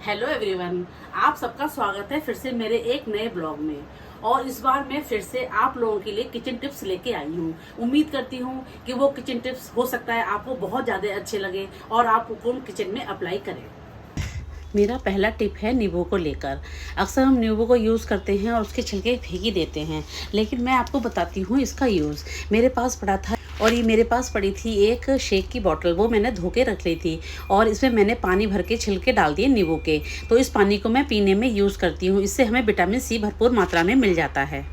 Hello everyone, आप सबका स्वागत है फिर से मेरे एक नए ब्लॉग में। और इस बार मैं फिर से आप लोगों के लिए किचन टिप्स लेके आई हूँ। उम्मीद करती हूँ कि वो किचन टिप्स हो सकता है आपको बहुत ज़्यादा अच्छे लगे और आप उनको किचन में अप्लाई करें। मेरा पहला टिप है नींबू को लेकर। अक्सर हम नींबू को यूज़ करते हैं और उसके छिलके फेंक ही देते हैं, लेकिन मैं आपको बताती हूँ इसका यूज़। मेरे पास पड़ा था और ये मेरे पास पड़ी थी एक शेक की बॉटल, वो मैंने धो के रख ली थी और इसमें मैंने पानी भर के छिलके डाल दिए नींबू के। तो इस पानी को मैं पीने में यूज़ करती हूँ, इससे हमें विटामिन सी भरपूर मात्रा में मिल जाता है।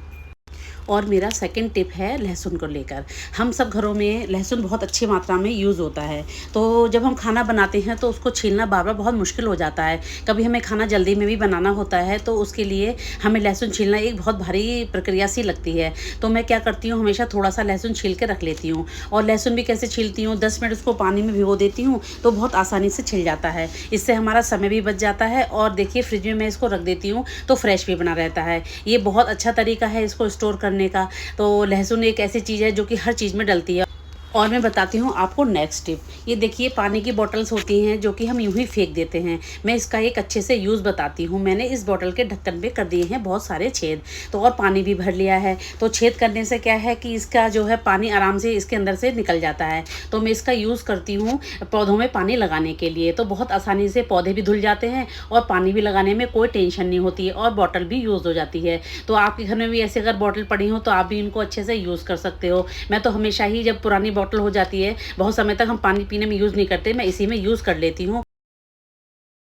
और मेरा सेकंड टिप है लहसुन को लेकर। हम सब घरों में लहसुन बहुत अच्छी मात्रा में यूज़ होता है, तो जब हम खाना बनाते हैं तो उसको छीलना बार बार बहुत मुश्किल हो जाता है। कभी हमें खाना जल्दी में भी बनाना होता है तो उसके लिए हमें लहसुन छीलना एक बहुत भारी प्रक्रिया सी लगती है। तो मैं क्या करती हूँ, हमेशा थोड़ा सा लहसुन छील के रख लेती हूँ। और लहसुन भी कैसे छीलती हूँ, 10 मिनट उसको पानी में भिगो देती हूँ तो बहुत आसानी से छिल जाता है। इससे हमारा समय भी बच जाता है और देखिए फ्रिज में मैं इसको रख देती हूँ तो फ्रेश भी बना रहता है। ये बहुत अच्छा तरीका है इसको स्टोर करने का। तो लहसुन एक ऐसी चीज़ है जो कि हर चीज़ में डलती है। और मैं बताती हूँ आपको नेक्स्ट टिप। ये देखिए पानी की बॉटल्स होती हैं जो कि हम यूं ही फेंक देते हैं। मैं इसका एक अच्छे से यूज़ बताती हूँ। मैंने इस बॉटल के ढक्कन पे कर दिए हैं बहुत सारे छेद, तो और पानी भी भर लिया है। तो छेद करने से क्या है कि इसका जो है पानी आराम से इसके अंदर से निकल जाता है। तो मैं इसका यूज़ करती हूँ पौधों में पानी लगाने के लिए। तो बहुत आसानी से पौधे भी धुल जाते हैं और पानी भी लगाने में कोई टेंशन नहीं होती है और बॉटल भी यूज़ हो जाती है। तो आपके घर में भी ऐसे अगर बॉटल पड़ी हो तो आप भी इनको अच्छे से यूज़ कर सकते हो। मैं तो हमेशा ही जब पुरानी बॉटल हो जाती है, बहुत समय तक हम पानी पीने में यूज़ नहीं करते, मैं इसी में यूज़ कर लेती हूँ।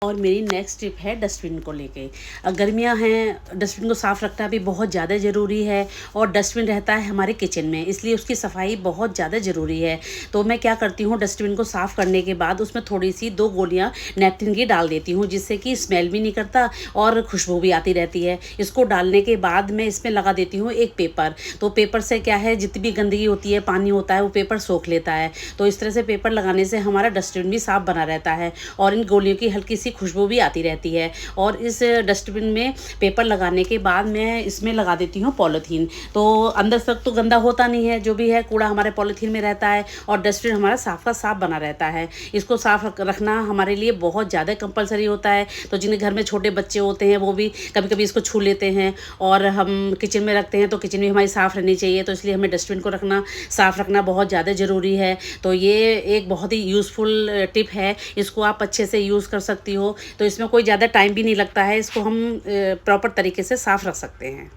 और मेरी नेक्स्ट टिप है डस्टबिन को लेके। गर्मियाँ हैं, डस्टबिन को साफ़ रखना भी बहुत ज़्यादा ज़रूरी है। और डस्टबिन रहता है हमारे किचन में, इसलिए उसकी सफाई बहुत ज़्यादा ज़रूरी है। तो मैं क्या करती हूँ, डस्टबिन को साफ़ करने के बाद उसमें थोड़ी सी 2 गोलियाँ नैपकिन की डाल देती हूँ, जिससे कि स्मेल भी नहीं करता और खुशबू भी आती रहती है। इसको डालने के बाद मैं इसमें लगा देती हूँ एक पेपर। तो पेपर से क्या है, जितनी भी गंदगी होती है, पानी होता है, वो पेपर सोख लेता है। तो इस तरह से पेपर लगाने से हमारा डस्टबिन भी साफ़ बना रहता है और इन गोलियों की हल्की सी खुशबू भी आती रहती है। और इस डस्टबिन में पेपर लगाने के बाद मैं इसमें लगा देती हूँ पॉलीथीन। तो अंदर तक तो गंदा होता नहीं है, जो भी है कूड़ा हमारे पॉलीथीन में रहता है और डस्टबिन हमारा साफ का साफ बना रहता है। इसको साफ रखना हमारे लिए बहुत ज़्यादा कंपलसरी होता है। तो जिनके घर में छोटे बच्चे होते हैं वो भी कभी कभी इसको छू लेते हैं और हम किचन में रखते हैं तो किचन भी हमारी साफ़ रहनी चाहिए। तो इसलिए हमें डस्टबिन को साफ़ रखना बहुत ज़्यादा ज़रूरी है। तो ये एक बहुत ही यूज़फुल टिप है, इसको आप अच्छे से यूज़ कर सकती हो। तो इसमें कोई ज़्यादा टाइम भी नहीं लगता है, इसको हम प्रॉपर तरीके से साफ़ रख सकते हैं।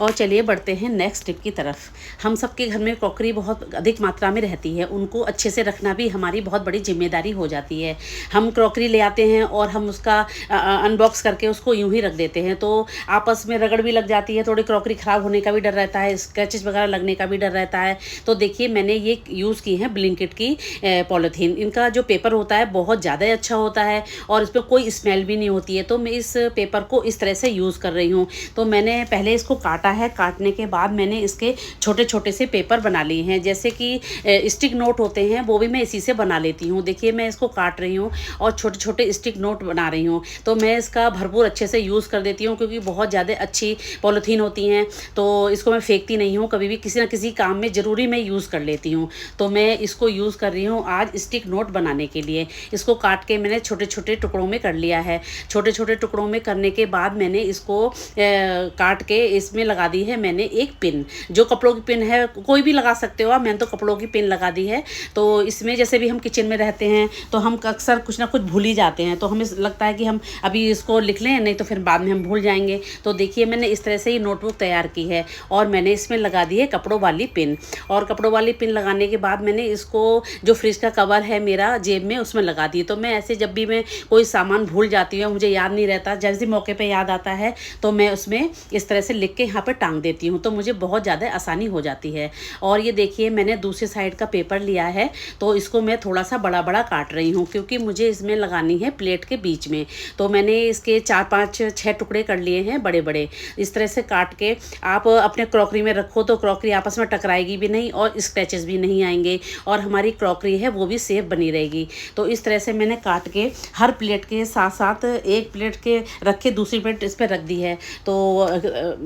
और चलिए बढ़ते हैं नेक्स्ट टिप की तरफ। हम सबके घर में क्रॉकरी बहुत अधिक मात्रा में रहती है, उनको अच्छे से रखना भी हमारी बहुत बड़ी जिम्मेदारी हो जाती है। हम क्रॉकरी ले आते हैं और हम उसका अनबॉक्स करके उसको यूं ही रख देते हैं, तो आपस में रगड़ भी लग जाती है, थोड़ी क्रॉकरी ख़राब होने का भी डर रहता है, स्क्रैचेस वगैरह लगने का भी डर रहता है। तो देखिए मैंने ये यूज़ की है ब्लिंकिट की पॉलीथीन। इनका जो पेपर होता है बहुत ज़्यादा अच्छा होता है और इस पर कोई स्मेल भी नहीं होती है। तो मैं इस पेपर को इस तरह से यूज़ कर रही हूँ। तो मैंने पहले इसको काटा है, काटने के बाद मैंने इसके छोटे छोटे से पेपर बना लिए हैं, जैसे कि स्टिक नोट होते हैं, वो भी मैं इसी से बना लेती हूँ। देखिए मैं इसको काट रही हूँ और छोटे छोटे स्टिक नोट बना रही हूँ। तो मैं इसका भरपूर अच्छे से यूज़ कर देती हूँ, क्योंकि बहुत ज़्यादा अच्छी पॉलीथीन होती हैं। तो इसको मैं फेंकती नहीं हूँ, कभी भी किसी न किसी काम में ज़रूरी मैं यूज़ कर लेती हूँ। तो मैं इसको यूज़ कर रही हूँ आज स्टिक नोट बनाने के लिए। इसको काट के मैंने छोटे छोटे टुकड़ों में कर लिया है। छोटे छोटे टुकड़ों में करने के बाद मैंने इसको काट के इसमें लगा दी है मैंने एक पिन, जो कपड़ों की पिन है, कोई भी लगा सकते हो आप, मैंने तो कपड़ों की पिन लगा दी है। तो इसमें जैसे भी हम किचन में रहते हैं तो हम अक्सर कुछ ना कुछ भूल ही जाते हैं, तो हमें लगता है कि हम अभी इसको लिख लें, नहीं तो फिर बाद में हम भूल जाएंगे। तो देखिए मैंने इस तरह से ये नोटबुक तैयार की है और मैंने इसमें लगा दी है कपड़ों वाली पिन। और कपड़ों वाली पिन लगाने के बाद मैंने इसको जो फ्रिज का कवर है मेरा जेब में, उसमें लगा दी। तो मैं ऐसे जब भी मैं कोई सामान भूल जाती हूँ, मुझे याद नहीं रहता, जैसे मौके पर याद आता है तो मैं उसमें इस तरह से लिख के यहाँ पर टांग देती हूँ, तो मुझे बहुत ज़्यादा आसानी हो जाती है। और ये देखिए मैंने दूसरी साइड का पेपर लिया है, तो इसको मैं थोड़ा सा बड़ा बड़ा काट रही हूँ, क्योंकि मुझे इसमें लगानी है प्लेट के बीच में। तो मैंने इसके 4 5 6 टुकड़े कर लिए हैं बड़े बड़े। इस तरह से काट के आप अपने क्रॉकरी में रखो तो क्रॉकरी आपस में टकराएगी भी नहीं और स्क्रैचेस भी नहीं आएंगे और हमारी क्रॉकरी है वो भी सेफ बनी रहेगी। तो इस तरह से मैंने काट के हर प्लेट के साथ साथ एक प्लेट के रख के दूसरी प्लेट इस पर रख दी है। तो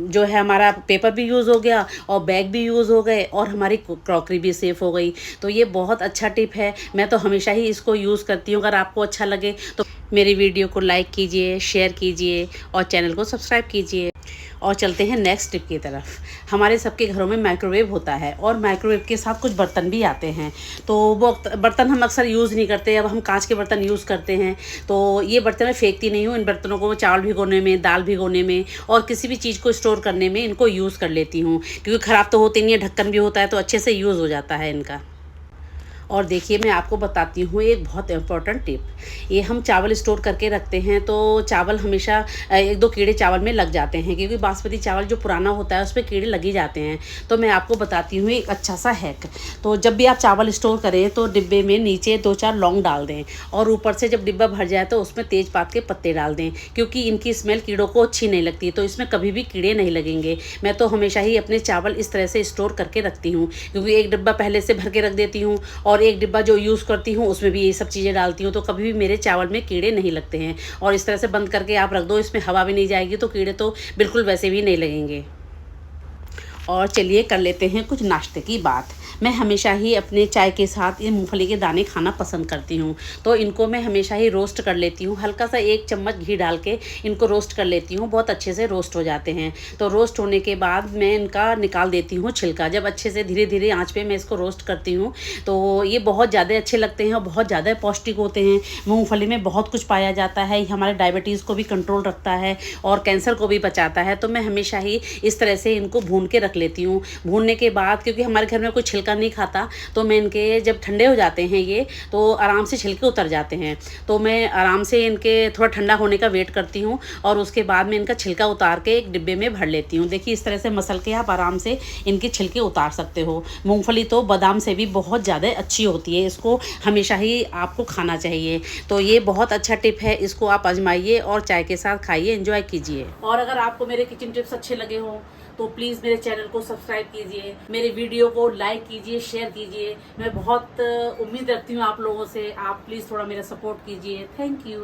जो है हमारा पेपर भी यूज़ हो गया और बैग भी यूज़ हो गए और हमारी क्रॉकरी भी सेफ़ हो गई। तो ये बहुत अच्छा टिप है, मैं तो हमेशा ही इसको यूज़ करती हूँ। अगर आपको अच्छा लगे तो मेरी वीडियो को लाइक कीजिए, शेयर कीजिए और चैनल को सब्सक्राइब कीजिए। और चलते हैं नेक्स्ट टिप की तरफ। हमारे सबके घरों में माइक्रोवेव होता है और माइक्रोवेव के साथ कुछ बर्तन भी आते हैं। तो वो बर्तन हम अक्सर यूज़ नहीं करते, अब हम कांच के बर्तन यूज़ करते हैं। तो ये बर्तन मैं फेंकती नहीं हूँ, इन बर्तनों को चावल भिगोने में, दाल भिगोने में और किसी भी चीज़ को स्टोर करने में इनको यूज़ कर लेती हूँ, क्योंकि ख़राब तो होते नहीं है, ढक्कन भी होता है तो अच्छे से यूज़ हो जाता है इनका। और देखिए मैं आपको बताती हूँ एक बहुत इम्पोर्टेंट टिप। ये हम चावल स्टोर करके रखते हैं तो चावल हमेशा एक दो कीड़े चावल में लग जाते हैं, क्योंकि बासमती चावल जो पुराना होता है उस पर कीड़े लग ही जाते हैं। तो मैं आपको बताती हूँ एक अच्छा सा हैक। तो जब भी आप चावल स्टोर करें तो डिब्बे में नीचे 2-4 लौंग डाल दें और ऊपर से जब डिब्बा भर जाए तो उसमें तेज़पात के पत्ते डाल दें, क्योंकि इनकी स्मेल कीड़ों को अच्छी नहीं लगती, तो इसमें कभी भी कीड़े नहीं लगेंगे। मैं तो हमेशा ही अपने चावल इस तरह से स्टोर करके रखती हूँ, क्योंकि एक डिब्बा पहले से भर के रख देती हूँ और एक डिब्बा जो यूज़ करती हूँ उसमें भी ये सब चीज़ें डालती हूँ, तो कभी भी मेरे चावल में कीड़े नहीं लगते हैं। और इस तरह से बंद करके आप रख दो, इसमें हवा भी नहीं जाएगी तो कीड़े तो बिल्कुल वैसे भी नहीं लगेंगे। और चलिए कर लेते हैं कुछ नाश्ते की बात। मैं हमेशा ही अपने चाय के साथ ये मूंगफली के दाने खाना पसंद करती हूँ, तो इनको मैं हमेशा ही रोस्ट कर लेती हूँ। हल्का सा 1 चम्मच घी डाल के इनको रोस्ट कर लेती हूँ, बहुत अच्छे से रोस्ट हो जाते हैं। तो रोस्ट होने के बाद मैं इनका निकाल देती हूँ छिलका। जब अच्छे से धीरे धीरे आँच पे मैं इसको रोस्ट करती हूँ तो ये बहुत ज़्यादा अच्छे लगते हैं और बहुत ज़्यादा पौष्टिक होते हैं। मूँगफली में बहुत कुछ पाया जाता है, ये हमारे डायबिटीज़ को भी कंट्रोल रखता है और कैंसर को भी बचाता है। तो मैं हमेशा ही इस तरह से इनको भून के रख लेती हूँ। भूनने के बाद क्योंकि हमारे घर में कोई छिलका नहीं खाता, तो मैं इनके जब ठंडे हो जाते हैं ये तो आराम से छिलके उतर जाते हैं, तो मैं आराम से इनके थोड़ा ठंडा होने का वेट करती हूँ और उसके बाद मैं इनका छिलका उतार के एक डिब्बे में भर लेती हूँ। देखिए इस तरह से मसल के आप आराम से इनके छिलके उतार सकते हो। मूँगफली तो बादाम से भी बहुत ज़्यादा अच्छी होती है, इसको हमेशा ही आपको खाना चाहिए। तो ये बहुत अच्छा टिप है, इसको आप आजमाइए और चाय के साथ खाइए, एंजॉय कीजिए। और अगर आपको मेरे किचन टिप्स अच्छे लगे हों तो प्लीज़ मेरे चैनल को सब्सक्राइब कीजिए, मेरे वीडियो को लाइक कीजिए, शेयर कीजिए। मैं बहुत उम्मीद रखती हूँ आप लोगों से, आप प्लीज़ थोड़ा मेरा सपोर्ट कीजिए। Thank you.